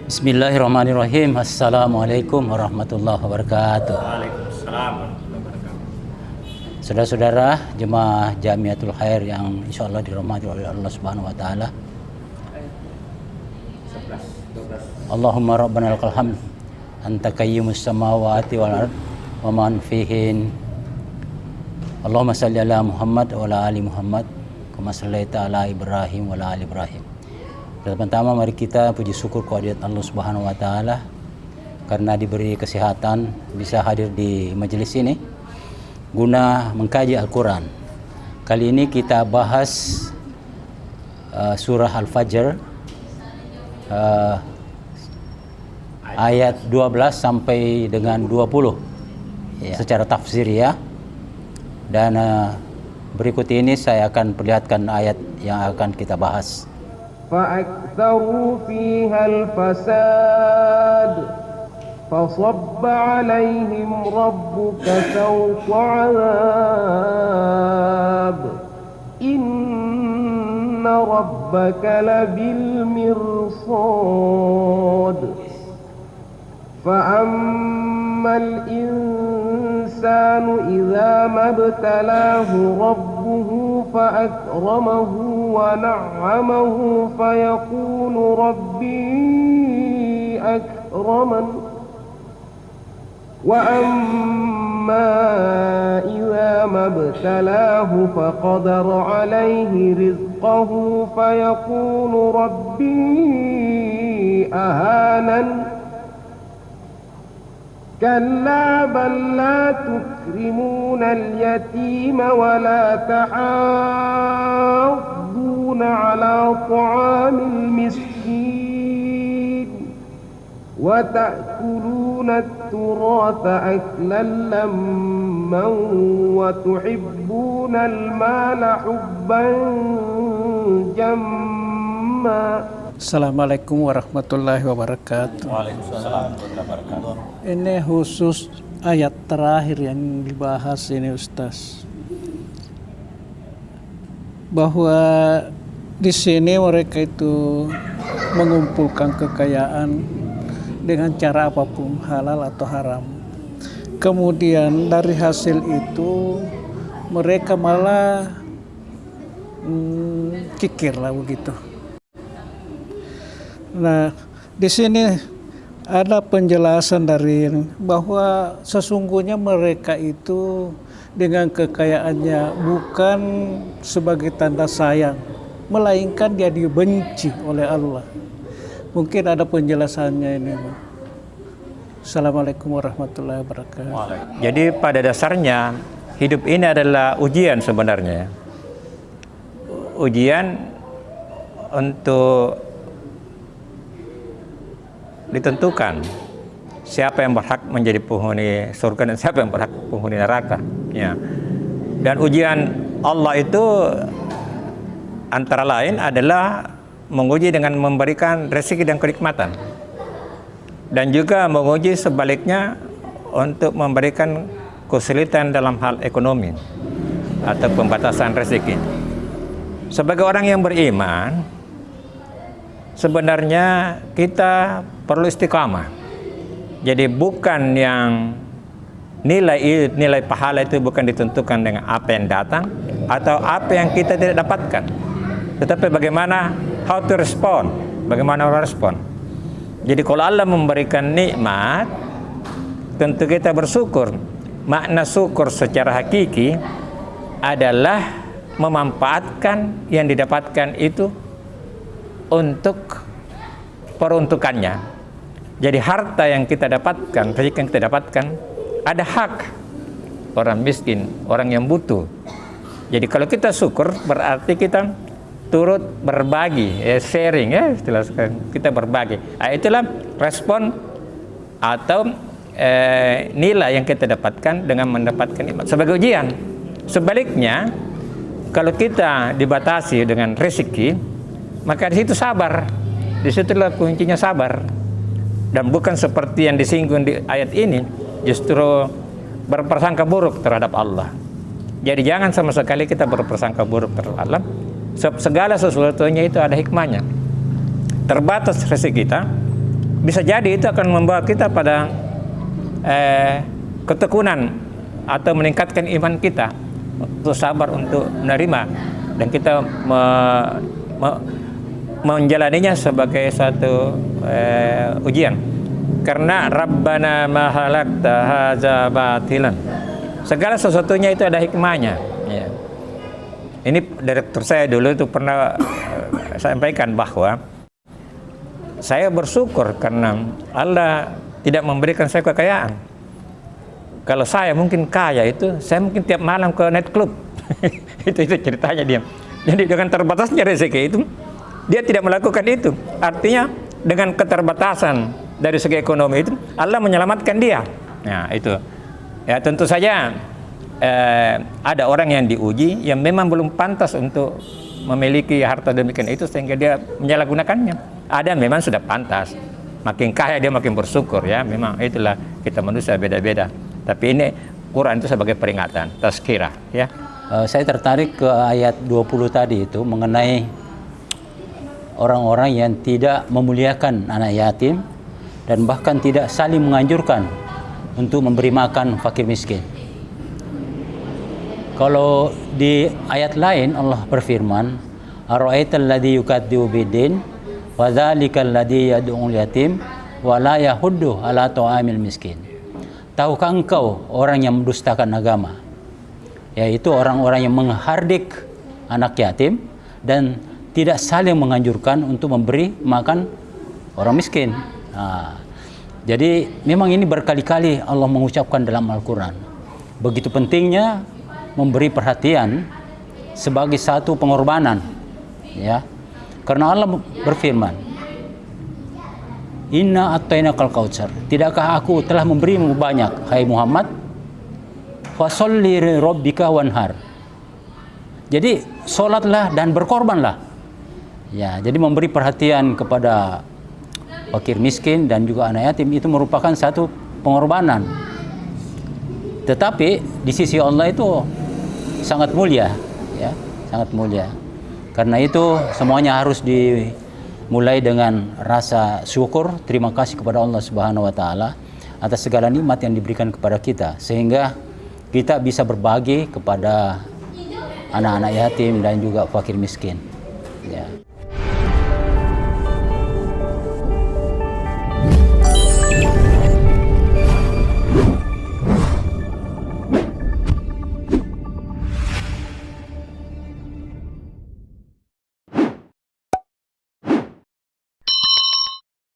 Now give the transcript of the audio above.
Bismillahirrahmanirrahim. Assalamualaikum warahmatullahi wabarakatuh. Waalaikumsalam warahmatullahi wabarakatuh. Saudara-saudara jemaah Jamiatul Khair yang insyaallah dirahmati oleh Allah Subhanahu wa taala. Allahumma rabbana lakal hamd anta qayyimus samawati wal ard wa man fihin. Allahumma shalli ala Muhammad wa ala ali Muhammad kama shallaita ala Ibrahim wa ala ali Ibrahim. Pertama mari kita puji syukur kehadirat Allah Subhanahu wa taala karena diberi kesehatan bisa hadir di majelis ini guna mengkaji Al-Qur'an. Kali ini kita bahas surah Al-Fajr ayat 12 sampai dengan 20 ya, secara tafsir ya. Dan berikut ini saya akan perlihatkan ayat yang akan kita bahas. فأكثروا فيها الفساد فصب عليهم ربك سوط عذاب إن ربك لبالمرصاد فأما الإنسان إذا ما ابتلاه ربه فأكرمه ونعمه فيقول ربي أكرمن وأما إذا ما ابتلاه فقدر عليه رزقه فيقول ربي أهانن كلا بل لا تكرمون اليتيم ولا تحاضون على طعام المسكين وتأكلون التراث أكلا لما وتحبون المال حبا جما. Assalamualaikum warahmatullahi wabarakatuh. Waalaikumsalam warahmatullahi wabarakatuh. Ini khusus ayat terakhir yang dibahas ini Ustaz. Bahwa di sini mereka itu mengumpulkan kekayaan dengan cara apapun, halal atau haram. Kemudian dari hasil itu mereka malah kikir lah begitu. Nah, di sini ada penjelasan dari bahwa sesungguhnya mereka itu dengan kekayaannya bukan sebagai tanda sayang, melainkan dia dibenci oleh Allah. Mungkin ada penjelasannya ini. Assalamualaikum warahmatullahi wabarakatuh. Jadi pada dasarnya hidup ini adalah ujian sebenarnya. Ujian untuk ditentukan siapa yang berhak menjadi penghuni surga dan siapa yang berhak penghuni neraka ya. Dan ujian Allah itu antara lain adalah menguji dengan memberikan rezeki dan kenikmatan, dan juga menguji sebaliknya untuk memberikan kesulitan dalam hal ekonomi atau pembatasan rezeki. Sebagai orang yang beriman, sebenarnya kita perlu istiqamah. Jadi bukan yang nilai pahala itu bukan ditentukan dengan apa yang datang atau apa yang kita tidak dapatkan, tetapi bagaimana how to respond, bagaimana merespon. Jadi kalau Allah memberikan nikmat, tentu kita bersyukur. Makna syukur secara hakiki adalah memanfaatkan yang didapatkan itu untuk peruntukannya. Jadi harta yang kita dapatkan, rezeki yang kita dapatkan, ada hak orang miskin, orang yang butuh. Jadi kalau kita syukur berarti kita turut berbagi, sharing ya, istilah kita berbagi. Itulah respon atau nilai yang kita dapatkan dengan mendapatkan nikmat sebagai ujian. Sebaliknya, kalau kita dibatasi dengan rezeki, maka di situ sabar. Di situlah kuncinya sabar. Dan bukan seperti yang disinggung di ayat ini, justru berprasangka buruk terhadap Allah. Jadi jangan sama sekali kita berprasangka buruk terhadap Allah. Segala sesuatunya itu ada hikmahnya. Terbatas rezeki kita, bisa jadi itu akan membawa kita pada ketekunan atau meningkatkan iman kita untuk sabar untuk menerima, dan kita menjalaninya sebagai suatu ujian. Karena Rabbana ma halakta hadza batilan, segala sesuatunya itu ada hikmahnya, ya. Ini direktur saya dulu itu pernah sampaikan bahwa saya bersyukur karena Allah tidak memberikan saya kekayaan. Kalau saya mungkin kaya itu, saya mungkin tiap malam ke night club. itu ceritanya dia. Jadi dengan terbatasnya rezeki itu, dia tidak melakukan itu. Artinya dengan keterbatasan dari segi ekonomi itu, Allah menyelamatkan dia. Nah itu, ya tentu saja ada orang yang diuji yang memang belum pantas untuk memiliki harta demikian itu sehingga dia menyalahgunakannya. Ada memang sudah pantas, makin kaya dia makin bersyukur, ya. Memang itulah kita manusia beda-beda. Tapi ini Quran itu sebagai peringatan, tazkirah, ya. Saya tertarik ke ayat 20 tadi itu mengenai orang-orang yang tidak memuliakan anak yatim dan bahkan tidak saling menganjurkan untuk memberi makan fakir miskin. Kalau di ayat lain Allah berfirman, "Ara'aital ladzi yukadzibu biddin wa dzalikal ladzi yad'ul yatim wa la yahuddu 'ala ta'amil miskin." Tahukah engkau orang yang mendustakan agama? Yaitu orang-orang yang menghardik anak yatim dan tidak saling menganjurkan untuk memberi makan orang miskin. Nah, jadi memang ini berkali-kali Allah mengucapkan dalam Al-Quran. Begitu pentingnya memberi perhatian sebagai satu pengorbanan, ya. Karena Allah berfirman, "Inna atainakal kautsar." Tidakkah aku telah memberimu banyak, hai Muhammad? Fasholli li rabbika wanhar. Jadi solatlah dan berkorbanlah. Ya, jadi memberi perhatian kepada fakir miskin dan juga anak yatim itu merupakan satu pengorbanan. Tetapi di sisi Allah itu sangat mulia, ya, sangat mulia. Karena itu semuanya harus dimulai dengan rasa syukur, terima kasih kepada Allah Subhanahu wa taala atas segala nikmat yang diberikan kepada kita, sehingga kita bisa berbagi kepada anak-anak yatim dan juga fakir miskin, ya.